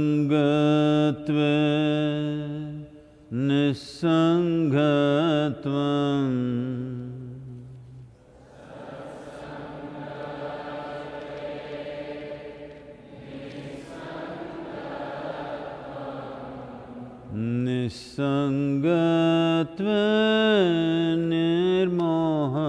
Satsangatve nisangatvam nisangatve nirmohatvam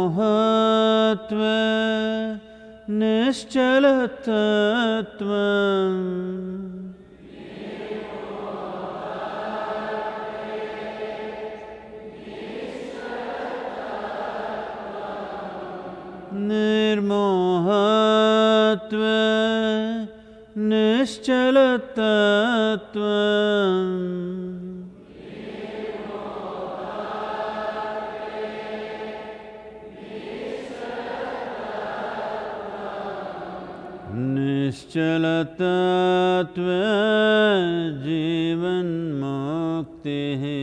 Nirmohatva nischalatatvam Nirmohatva nischalatatvam Nischalatatva jivan muktihi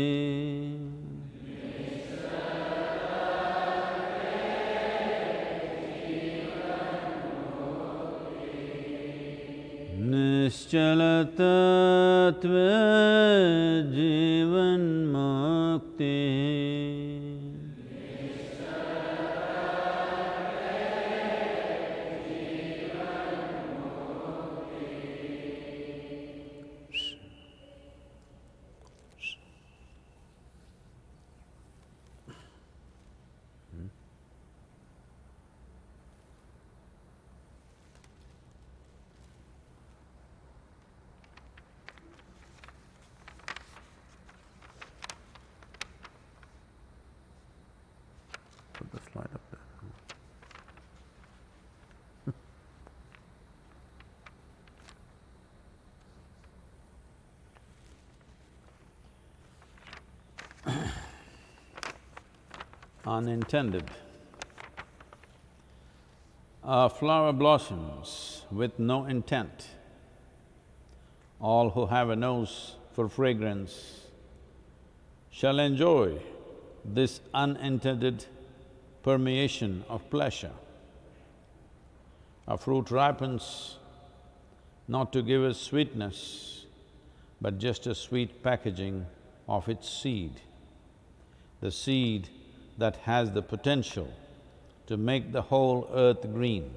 Nischalatatva jivan muktihi Put the slide up there. Unintended. A flower blossoms with no intent. All who have a nose for fragrance shall enjoy this unintended permeation of pleasure. A fruit ripens not to give us sweetness, but just a sweet packaging of its seed, the seed that has the potential to make the whole earth green.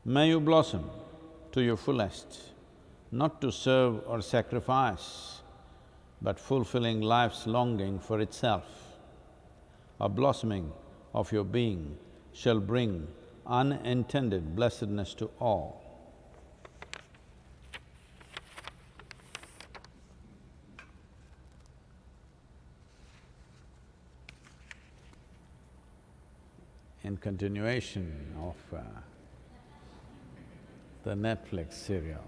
May you blossom to your fullest, not to serve or sacrifice, but fulfilling life's longing for itself. A blossoming of your being shall bring unintended blessedness to all. In continuation of the Netflix serial,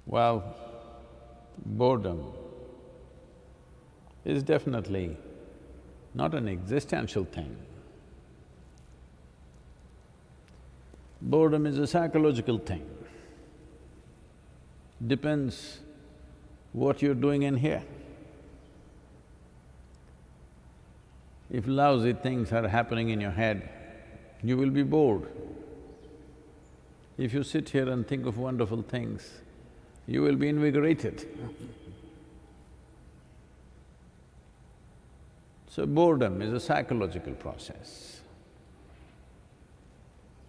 well, boredom is definitely not an existential thing. Boredom is a psychological thing. Depends what you're doing in here. If lousy things are happening in your head, you will be bored. If you sit here and think of wonderful things, you will be invigorated. So boredom is a psychological process.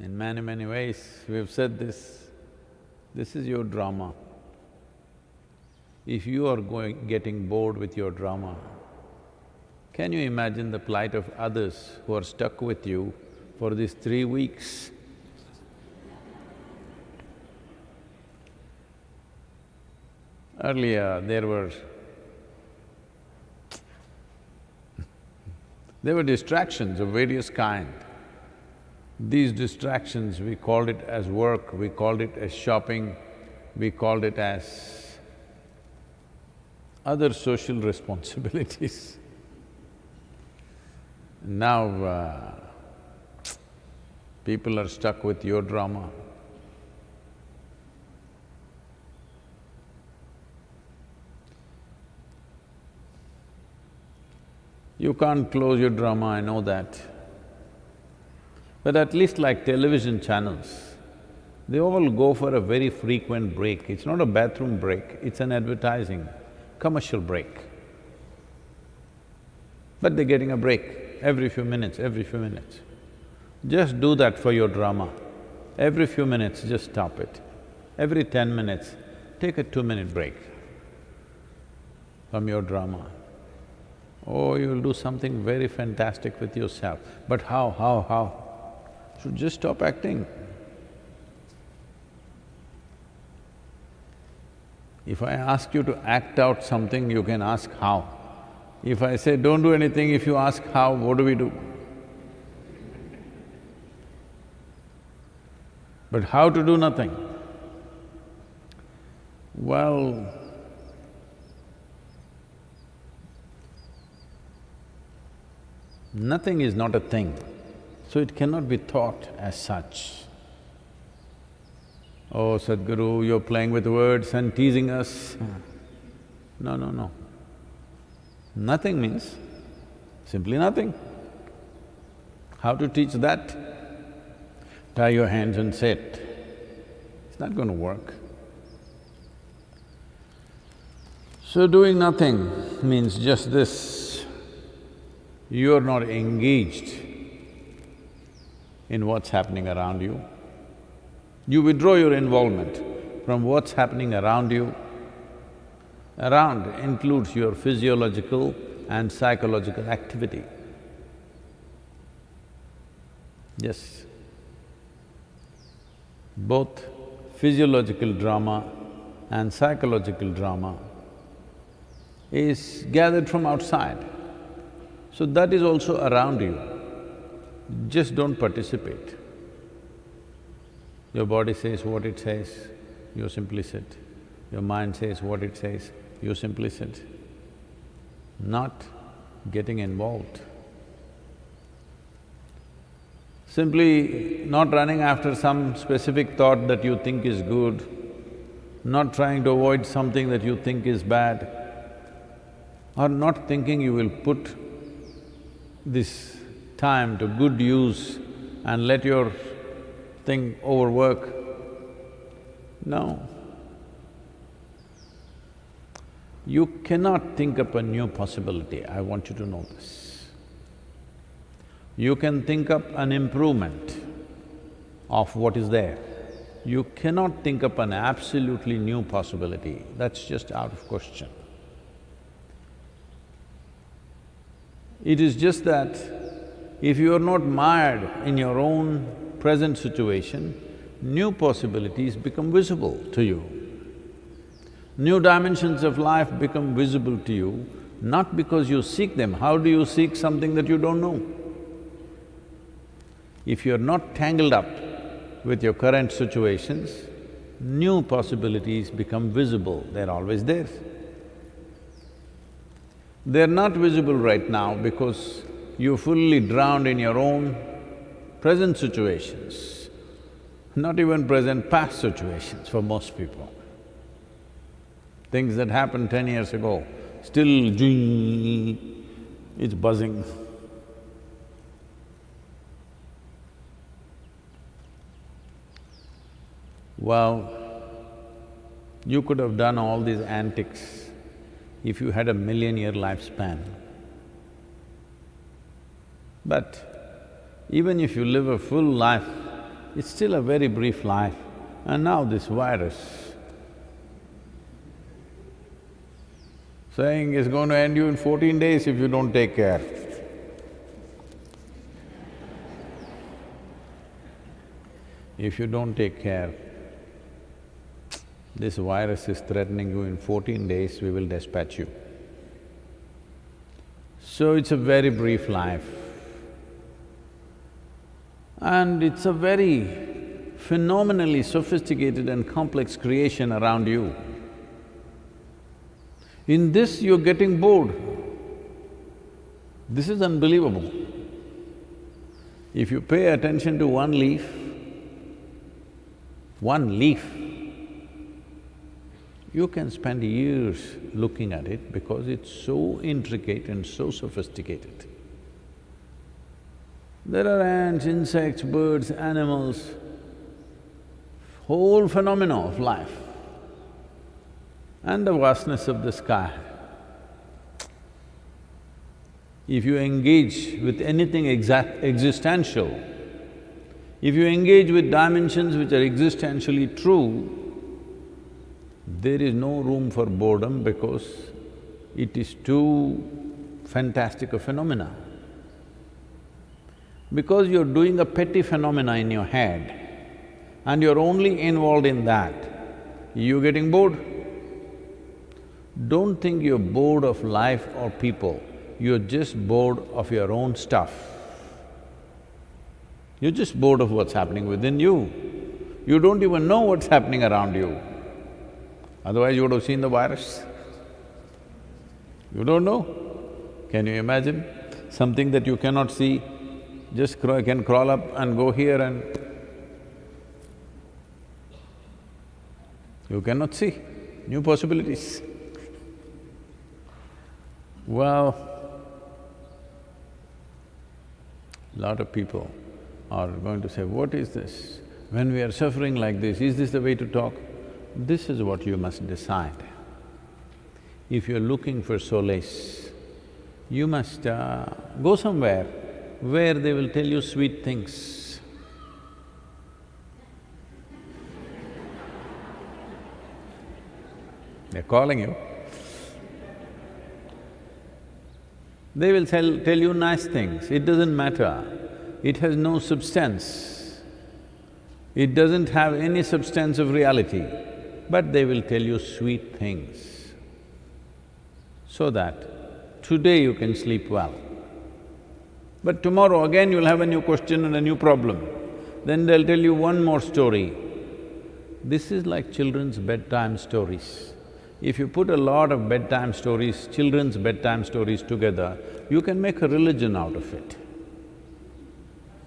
In many ways, we've said this is your drama. If you are getting bored with your drama, can you imagine the plight of others who are stuck with you for these 3 weeks? Earlier, there were distractions of various kind. These distractions, we called it as work, we called it as shopping, we called it as other social responsibilities. Now, people are stuck with your drama. You can't close your drama, I know that. But at least like television channels, they all go for a very frequent break. It's not a bathroom break, it's an advertising, commercial break. But they're getting a break every few minutes, every few minutes. Just do that for your drama. Every few minutes, just stop it. Every 10 minutes, take a 2-minute break from your drama. Oh, you'll do something very fantastic with yourself. But how? Should just stop acting. If I ask you to act out something, you can ask how. If I say don't do anything, if you ask how, what do we do? But how to do nothing? Well, nothing is not a thing, so it cannot be thought as such. Oh, Sadhguru, you're playing with words and teasing us. No. Nothing means simply nothing. How to teach that? Tie your hands and sit. It's not going to work. So doing nothing means just this: you're not engaged in what's happening around you. You withdraw your involvement from what's happening around you. Around includes your physiological and psychological activity. Yes. Both physiological drama and psychological drama is gathered from outside. So that is also around you. just don't participate. Your body says what it says, you simply sit. Your mind says what it says, you simply sit. Not getting involved. Simply not running after some specific thought that you think is good, not trying to avoid something that you think is bad, or not thinking you will put this time to good use and let your thing overwork. No. You cannot think up a new possibility, I want you to know this. You can think up an improvement of what is there. You cannot think up an absolutely new possibility, that's just out of question. It is just that if you are not mired in your own present situation, new possibilities become visible to you. New dimensions of life become visible to you, not because you seek them. How do you seek something that you don't know? If you're not tangled up with your current situations, new possibilities become visible, they're always there. They're not visible right now because you're fully drowned in your own present situations, not even present, past situations for most people. Things that happened 10 years ago, still jing, it's buzzing. Well, you could have done all these antics if you had a million-year lifespan. But even if you live a full life, it's still a very brief life. And now this virus, saying it's going to end you in 14 days if you don't take care. If you don't take care, this virus is threatening you in 14 days, we will dispatch you. So it's a very brief life. And it's a very phenomenally sophisticated and complex creation around you. In this, you're getting bored. This is unbelievable. If you pay attention to one leaf, you can spend years looking at it because it's so intricate and so sophisticated. There are ants, insects, birds, animals, whole phenomena of life and the vastness of the sky. If you engage with anything existential, if you engage with dimensions which are existentially true, there is no room for boredom because it is too fantastic a phenomena. Because you're doing a petty phenomena in your head and you're only involved in that, you're getting bored. Don't think you're bored of life or people, you're just bored of your own stuff. You're just bored of what's happening within you. You don't even know what's happening around you. Otherwise you would have seen the virus. You don't know. Can you imagine? Something that you cannot see just can crawl up and go here and… you cannot see new possibilities. Well, lot of people are going to say, what is this? When we are suffering like this, is this the way to talk? This is what you must decide. If you're looking for solace, you must go somewhere where they will tell you sweet things. They're calling you. They will tell you nice things, it doesn't matter. It has no substance. It doesn't have any substance of reality, but they will tell you sweet things so that today you can sleep well. But tomorrow again you'll have a new question and a new problem. Then they'll tell you one more story. This is like children's bedtime stories. If you put a lot of bedtime stories, children's bedtime stories together, you can make a religion out of it.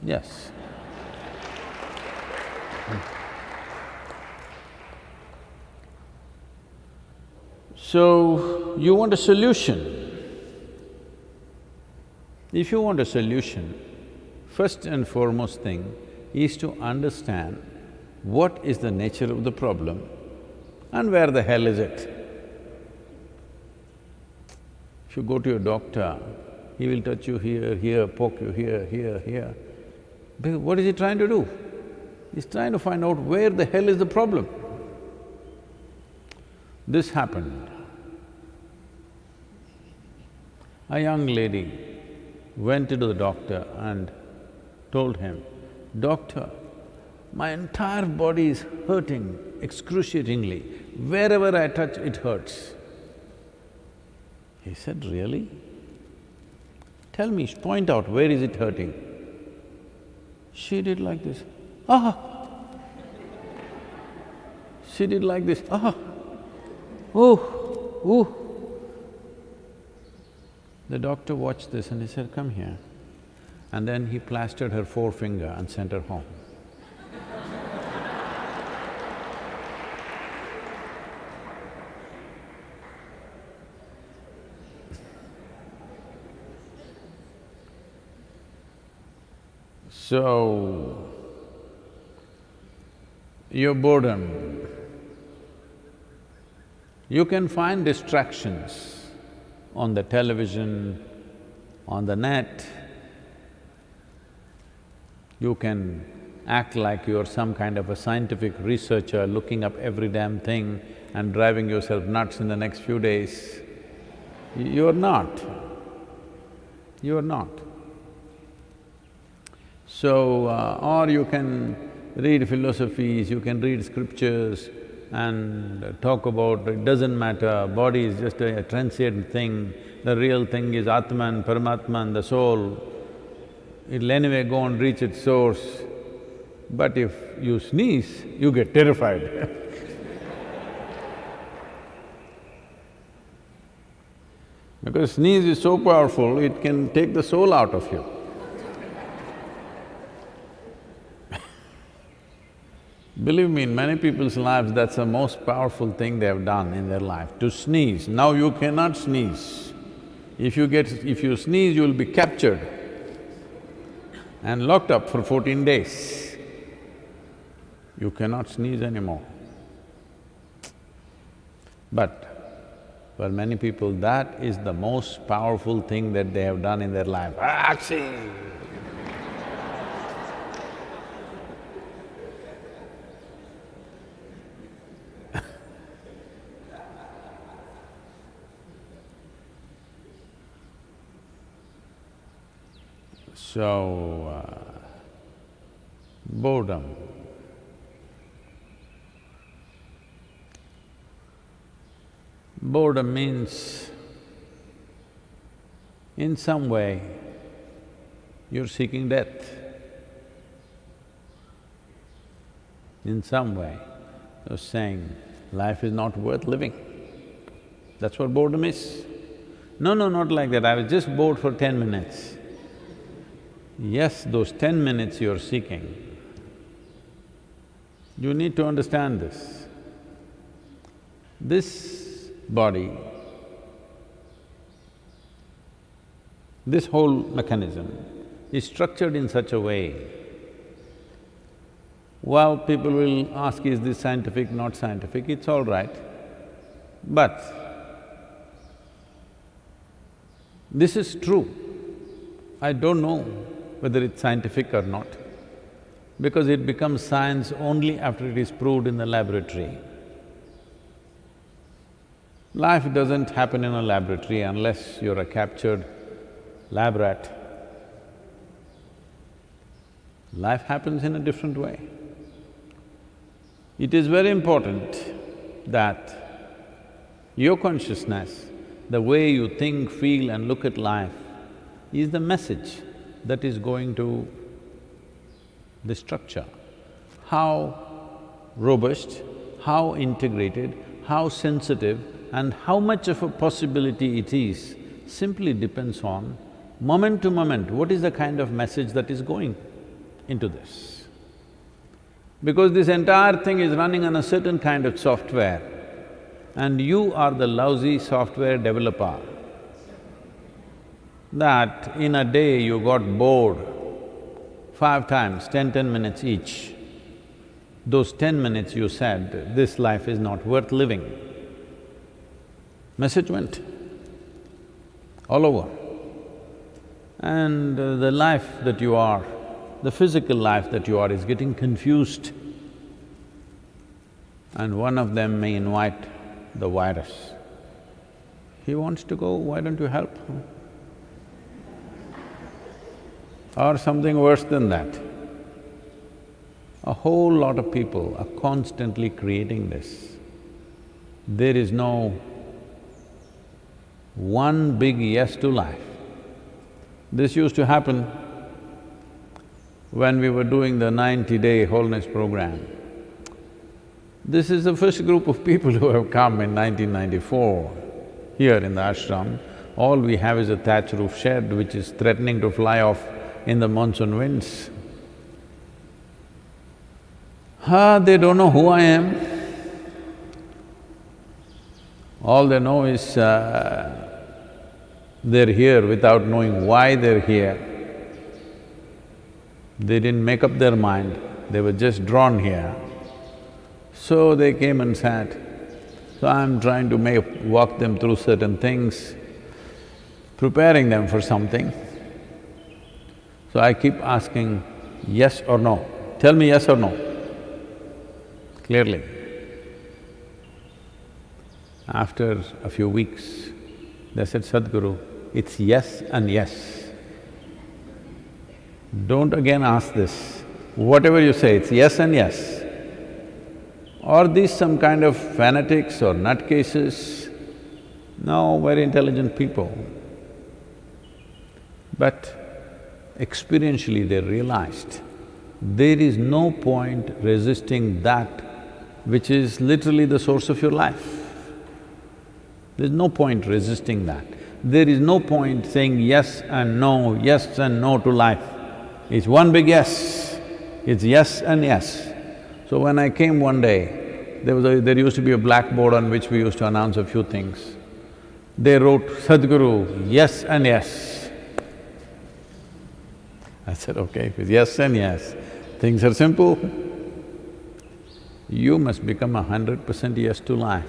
Yes. So, you want a solution. If you want a solution, first and foremost thing is to understand what is the nature of the problem and where the hell is it. If you go to your doctor, he will touch you here, here, poke you here, here, here. But what is he trying to do? He's trying to find out where the hell is the problem. This happened. A young lady went to the doctor and told him, "Doctor, my entire body is hurting excruciatingly. Wherever I touch, it hurts." He said, "Really? Tell me, point out, where is it hurting?" She did like this, "Ah!" She did like this, "Ah! Oh! Oh!" The doctor watched this and he said, "Come here." And then he plastered her forefinger and sent her home. So, your boredom, you can find distractions on the television, on the net. You can act like you're some kind of a scientific researcher looking up every damn thing and driving yourself nuts in the next few days. You're not. You're not. So, or you can read philosophies, you can read scriptures and talk about it doesn't matter, body is just a transient thing, the real thing is Atman, Paramatman, the soul. It'll anyway go and reach its source. But if you sneeze, you get terrified because sneeze is so powerful, it can take the soul out of you. Believe me, in many people's lives, that's the most powerful thing they have done in their life, to sneeze. Now you cannot sneeze. If you sneeze, you'll be captured and locked up for 14 days. You cannot sneeze anymore. But for many people, that is the most powerful thing that they have done in their life. So, boredom. Boredom means, in some way, you're seeking death. In some way, you're saying, life is not worth living. That's what boredom is. No, not like that, I was just bored for 10 minutes. Yes, those 10 minutes you're seeking, you need to understand this. This body, this whole mechanism is structured in such a way, well, people will ask, is this scientific, not scientific, it's all right. But this is true. I don't know whether it's scientific or not, because it becomes science only after it is proved in the laboratory. Life doesn't happen in a laboratory unless you're a captured lab rat. Life happens in a different way. It is very important that your consciousness, the way you think, feel and look at life, is the message that is going to the structure. How robust, how integrated, how sensitive and how much of a possibility it is simply depends on moment to moment, what is the kind of message that is going into this. Because this entire thing is running on a certain kind of software and you are the lousy software developer, that in a day you got bored 5 times, 10 minutes each. Those 10 minutes you said, this life is not worth living. Message went all over. And the life that you are, the physical life that you are is getting confused. And one of them may invite the virus. He wants to go, why don't you help? Or something worse than that. A whole lot of people are constantly creating this. There is no one big yes to life. This used to happen when we were doing the 90-day wholeness program. This is the first group of people who have come in 1994 here in the ashram. All we have is a thatch roof shed which is threatening to fly off in the monsoon winds. They don't know who I am. All they know is they're here without knowing why they're here. They didn't make up their mind, they were just drawn here. So they came and sat. So I'm trying to walk them through certain things, preparing them for something. So I keep asking, yes or no? Tell me yes or no, clearly. After a few weeks, they said, Sadhguru, it's yes and yes. Don't again ask this. Whatever you say, it's yes and yes. Are these some kind of fanatics or nutcases? No, very intelligent people. But experientially they realized there is no point resisting that which is literally the source of your life. There's no point resisting that. There is no point saying yes and no to life. It's one big yes, it's yes and yes. So when I came one day, there used to be a blackboard on which we used to announce a few things. They wrote, Sadhguru, yes and yes. I said, okay, if it's yes and yes, things are simple. You must become 100% yes to life.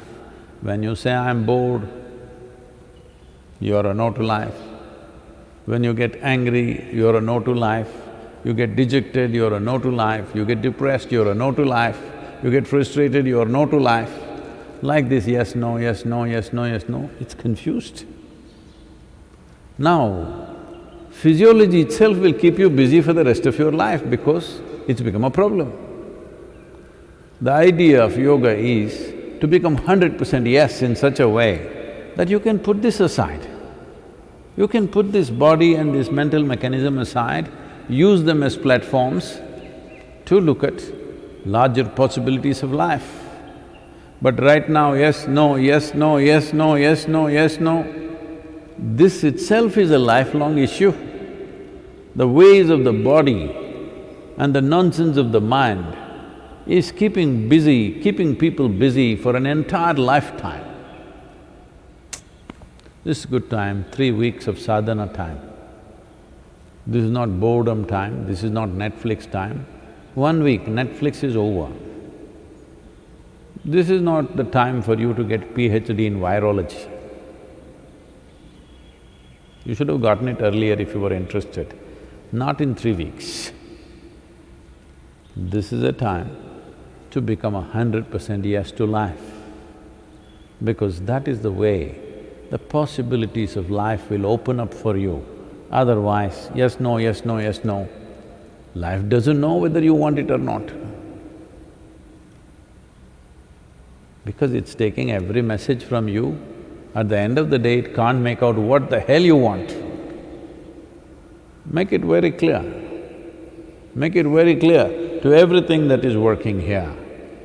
When you say, I'm bored, you're a no to life. When you get angry, you're a no to life. You get dejected, you're a no to life. You get depressed, you're a no to life. You get frustrated, you're no to life. Like this, yes, no, yes, no, yes, no, yes, no, it's confused. Now, physiology itself will keep you busy for the rest of your life because it's become a problem. The idea of yoga is to become 100% yes in such a way that you can put this aside. You can put this body and this mental mechanism aside, use them as platforms to look at larger possibilities of life. But right now, yes, no, yes, no, yes, no, yes, no, yes, no, this itself is a lifelong issue. The ways of the body and the nonsense of the mind is keeping people busy for an entire lifetime. This is good time, 3 weeks of sadhana time. This is not boredom time, this is not Netflix time. 1 week, Netflix is over. This is not the time for you to get PhD in virology. You should have gotten it earlier if you were interested, not in 3 weeks. This is a time to become 100% yes to life, because that is the way the possibilities of life will open up for you. Otherwise, yes, no, yes, no, yes, no, life doesn't know whether you want it or not. Because it's taking every message from you, at the end of the day it can't make out what the hell you want. Make it very clear. Make it very clear to everything that is working here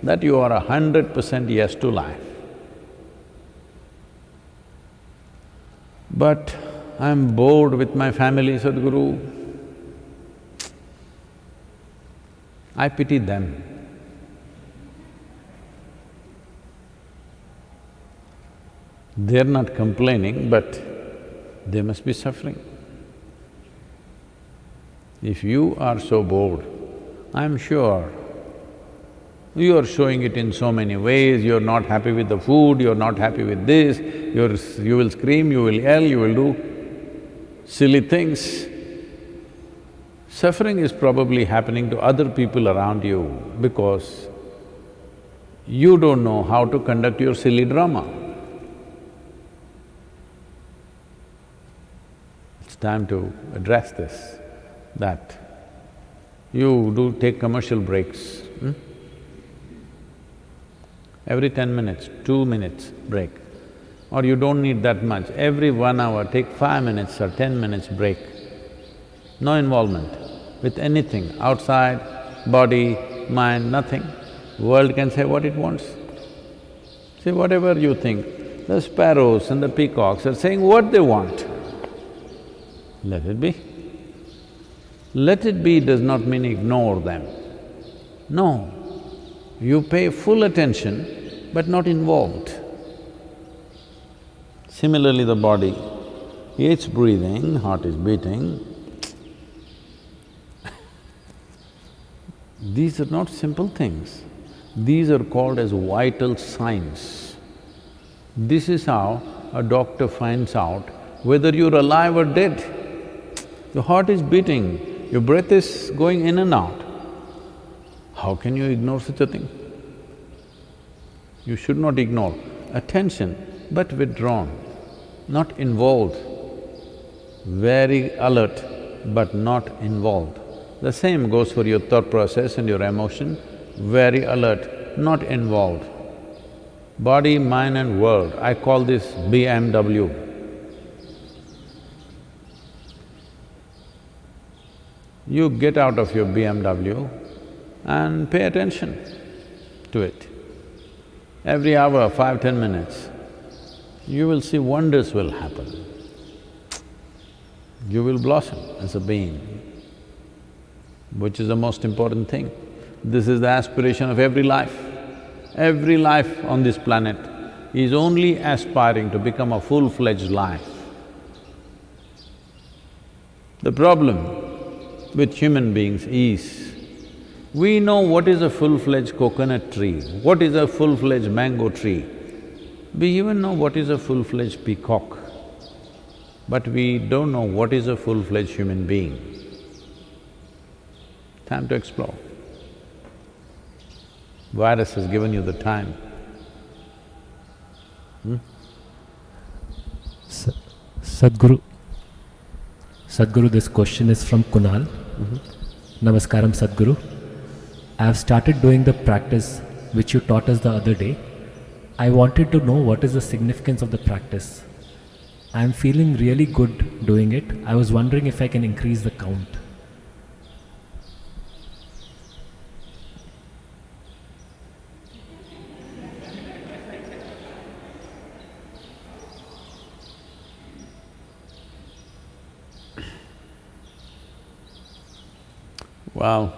that you are 100% yes to life. But I'm bored with my family, Sadhguru. I pity them. They're not complaining, but they must be suffering. If you are so bored, I'm sure you are showing it in so many ways, you're not happy with the food, you're not happy with this, you will scream, you will yell, you will do silly things. Suffering is probably happening to other people around you because you don't know how to conduct your silly drama. It's time to address this, that you do take commercial breaks. Every 10 minutes, 2 minutes break. Or you don't need that much, every 1 hour take 5 minutes or 10 minutes break. No involvement with anything outside, body, mind, nothing. World can say what it wants. See, whatever you think, the sparrows and the peacocks are saying what they want. Let it be. Let it be does not mean ignore them. No, you pay full attention but not involved. Similarly, the body, it's breathing, heart is beating. These are not simple things. These are called as vital signs. This is how a doctor finds out whether you're alive or dead. Your heart is beating, your breath is going in and out. How can you ignore such a thing? You should not ignore. Attention, but withdrawn, not involved. Very alert, but not involved. The same goes for your thought process and your emotion, very alert, not involved. Body, mind and world, I call this BMW. You get out of your BMW and pay attention to it. Every hour, 5–10 minutes, you will see wonders will happen. You will blossom as a being, which is the most important thing. This is the aspiration of every life. Every life on this planet is only aspiring to become a full-fledged life. The problem with human beings is, we know what is a full-fledged coconut tree, what is a full-fledged mango tree. We even know what is a full-fledged peacock, but we don't know what is a full-fledged human being. Time to explore. Virus has given you the time. Sadhguru, this question is from Kunal. Namaskaram, Sadhguru. I have started doing the practice which you taught us the other day. I wanted to know what is the significance of the practice. I am feeling really good doing it. I was wondering if I can increase the count. Well,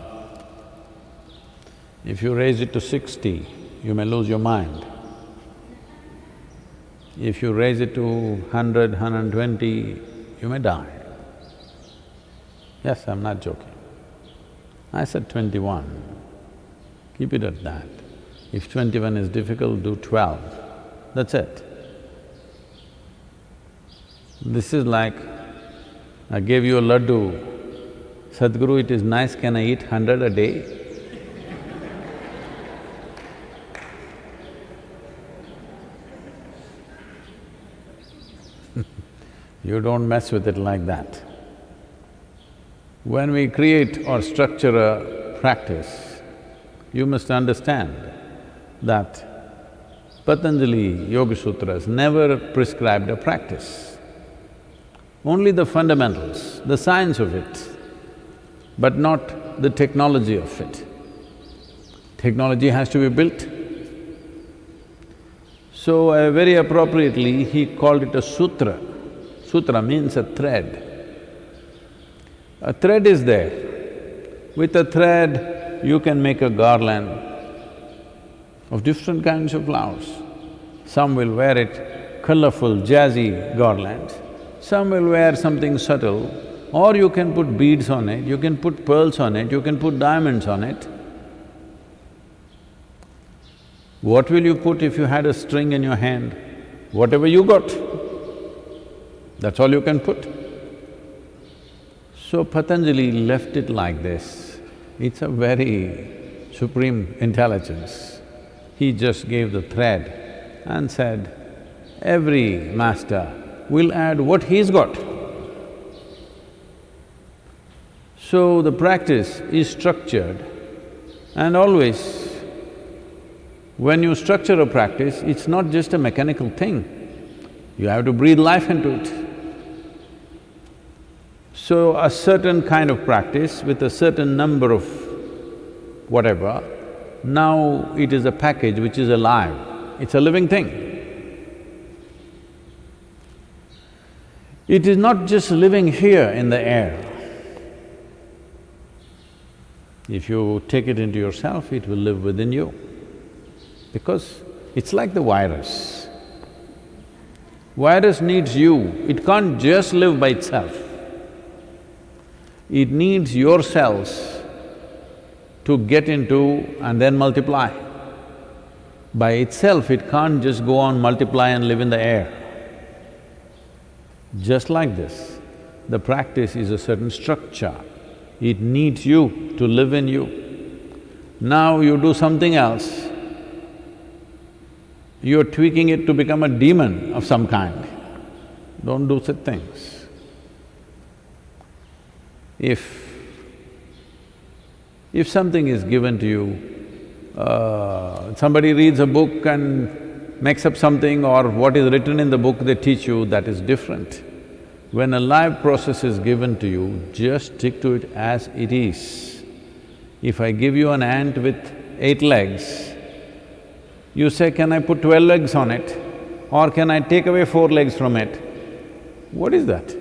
if you raise it to 60, you may lose your mind. If you raise it to 100, 120, you may die. Yes, I'm not joking. I said 21, keep it at that. If 21 is difficult, do 12, that's it. This is like, I gave you a laddu, Sadhguru, it is nice, can I eat 100 a day? You don't mess with it like that. When we create or structure a practice, you must understand that Patanjali Yoga Sutras never prescribed a practice. only the fundamentals, the science of it, but not the technology of it. Technology has to be built. So very appropriately, he called it a sutra. Sutra means a thread. A thread is there. With a thread, you can make a garland of different kinds of flowers. Some will wear it colorful, jazzy garlands, some will wear something subtle, or you can put beads on it, you can put pearls on it, you can put diamonds on it. What will you put if you had a string in your hand? Whatever you got, that's all you can put. So Patanjali left it like this. It's a very supreme intelligence. He just gave the thread and said, every master will add what he's got. So the practice is structured, and always when you structure a practice, it's not just a mechanical thing. You have to breathe life into it. So a certain kind of practice with a certain number of whatever, now it is a package which is alive, it's a living thing. It is not just living here in the air. If you take it into yourself, it will live within you. Because it's like the virus. Virus needs you, it can't just live by itself. It needs your cells to get into and then multiply. By itself, it can't just go on multiply and live in the air. Just like this, the practice is a certain structure. It needs you to live in you. Now you do something else, you're tweaking it to become a demon of some kind. Don't do such things. If something is given to you, somebody reads a book and makes up something, or what is written in the book they teach you, that is different. When a live process is given to you, just stick to it as it is. If I give you an ant with 8 legs, you say, can I put 12 legs on it, or can I take away 4 legs from it? What is that?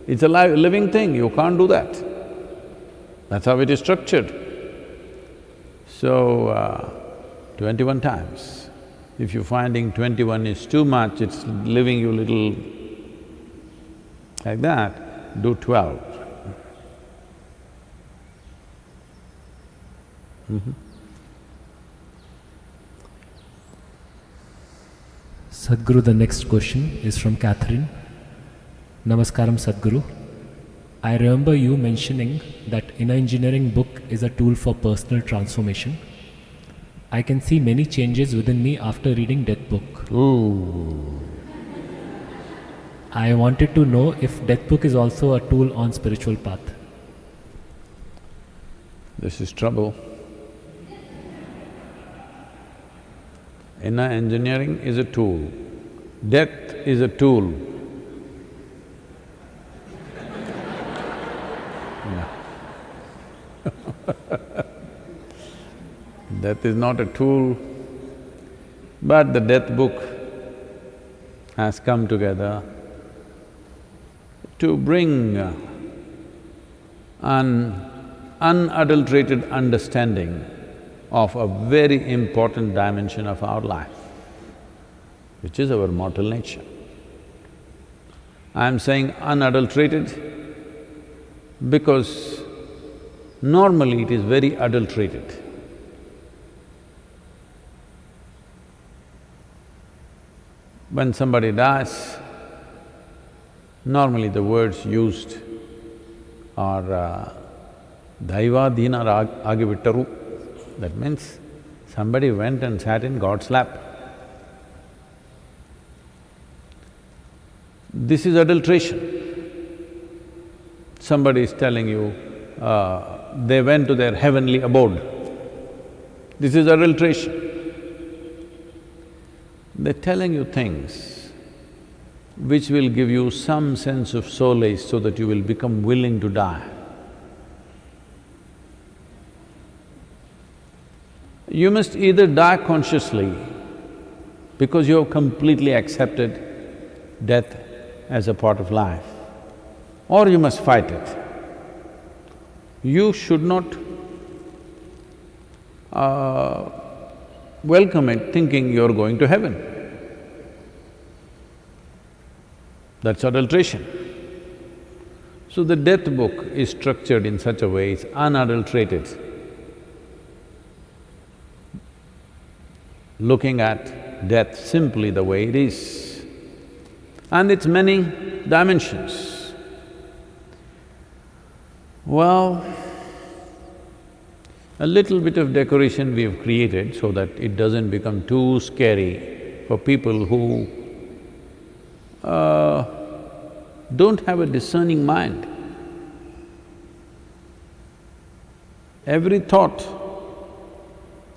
It's a living thing, you can't do that. That's how it is structured. So, 21 times. If you're finding 21 is too much, it's leaving you little like that, do 12. Sadhguru, the next question is from Catherine. Namaskaram, Sadhguru. I remember you mentioning that Inner Engineering book is a tool for personal transformation. I can see many changes within me after reading Death book. Ooh. I wanted to know if Death book is also a tool on spiritual path. This is trouble. Inner engineering is a tool, death is a tool. Death is not a tool, but the death book has come together to bring an unadulterated understanding of a very important dimension of our life, which is our mortal nature. I'm saying unadulterated because normally it is very adulterated. When somebody dies, normally the words used are Daivadhina agivittaru. That means somebody went and sat in God's lap. This is adulteration. Somebody is telling you, they went to their heavenly abode. This is adulteration. They're telling you things which will give you some sense of solace so that you will become willing to die. You must either die consciously because you have completely accepted death as a part of life, or you must fight it. You should not welcome it thinking you're going to heaven. That's adulteration. So the death book is structured in such a way, it's unadulterated. Looking at death simply the way it is, and its many dimensions. Well, a little bit of decoration we have created so that it doesn't become too scary for people who don't have a discerning mind. Every thought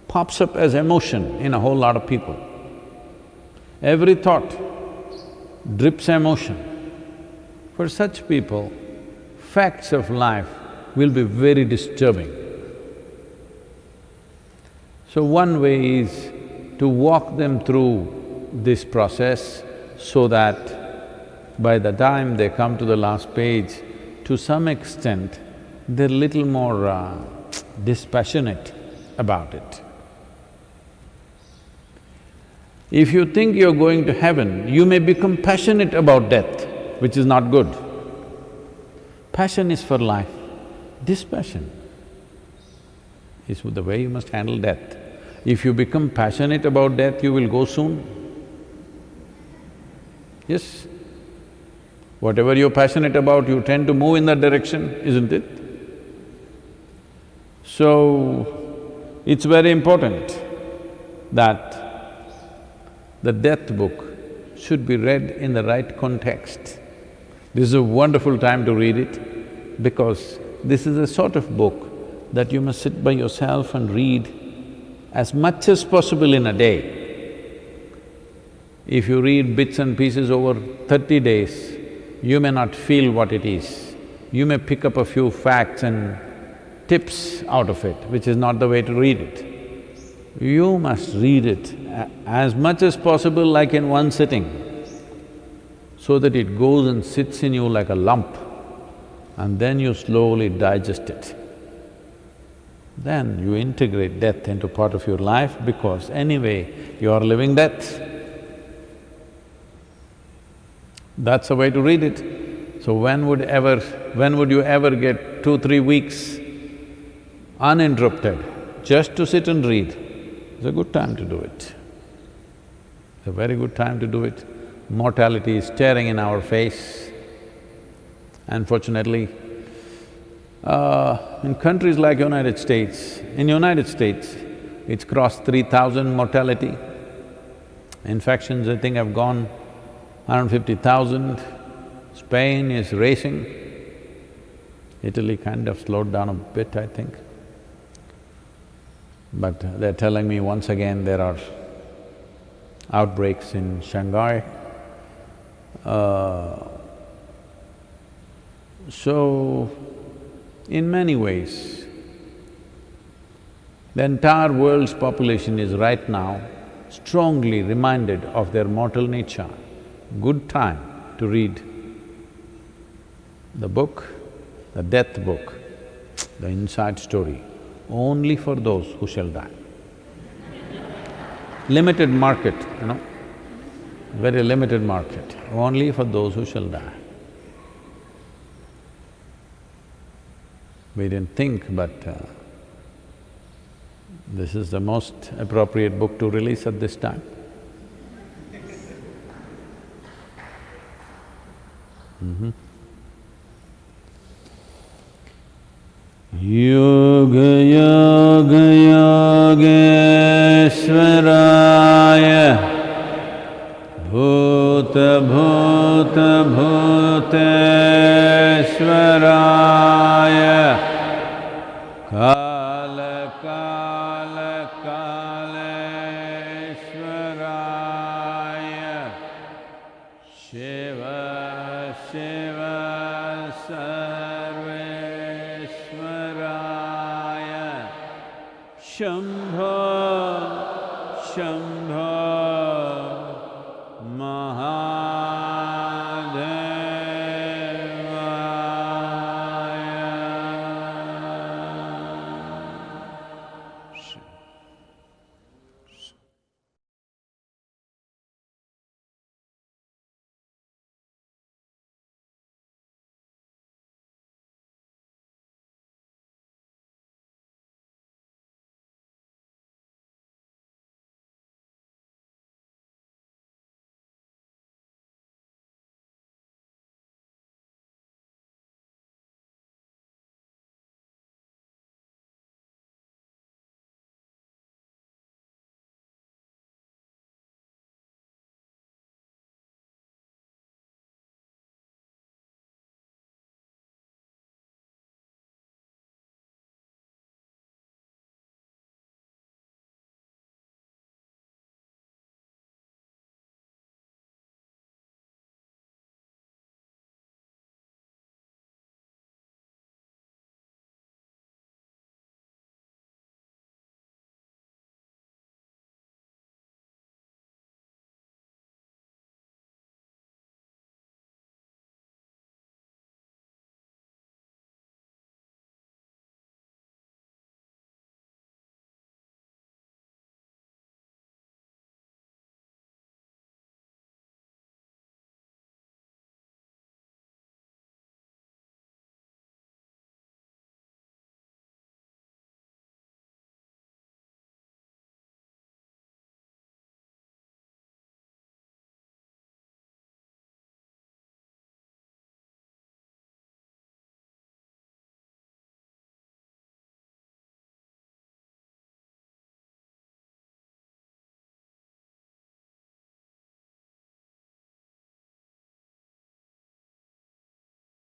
pops up as emotion in a whole lot of people. Every thought drips emotion. For such people, facts of life will be very disturbing. So one way is to walk them through this process so that by the time they come to the last page, to some extent, they're little more dispassionate about it. If you think you're going to heaven, you may become passionate about death, which is not good. Passion is for life, dispassion is the way you must handle death. If you become passionate about death, you will go soon. Yes? Whatever you're passionate about, you tend to move in that direction, isn't it? So, it's very important that the death book should be read in the right context. This is a wonderful time to read it because this is a sort of book that you must sit by yourself and read as much as possible in a day. If you read bits and pieces over 30 days, you may not feel what it is. You may pick up a few facts and tips out of it, which is not the way to read it. You must read it as much as possible like in one sitting, so that it goes and sits in you like a lump, and then you slowly digest it. Then you integrate death into part of your life because anyway, you are living death. That's the way to read it. So when would you ever get 2-3 weeks uninterrupted just to sit and read? It's a good time to do it. It's a very good time to do it. Mortality is staring in our face. Unfortunately, in countries like United States, it's crossed 3,000 mortality. Infections, I think, have gone 150,000. Spain is racing. Italy kind of slowed down a bit, I think. But they're telling me once again there are outbreaks in Shanghai. So, in many ways, the entire world's population is right now strongly reminded of their mortal nature. Good time to read the book, the death book, the inside story, only for those who shall die. Limited market, very limited market, only for those who shall die. We didn't think, but this is the most appropriate book to release at this time. Yoga Yoga Yogeshwaraya Bhuta Bhuta Bhuteshwaraya Kala Kala Kaleshwaraya Shiva Shambho, Shambho, Maha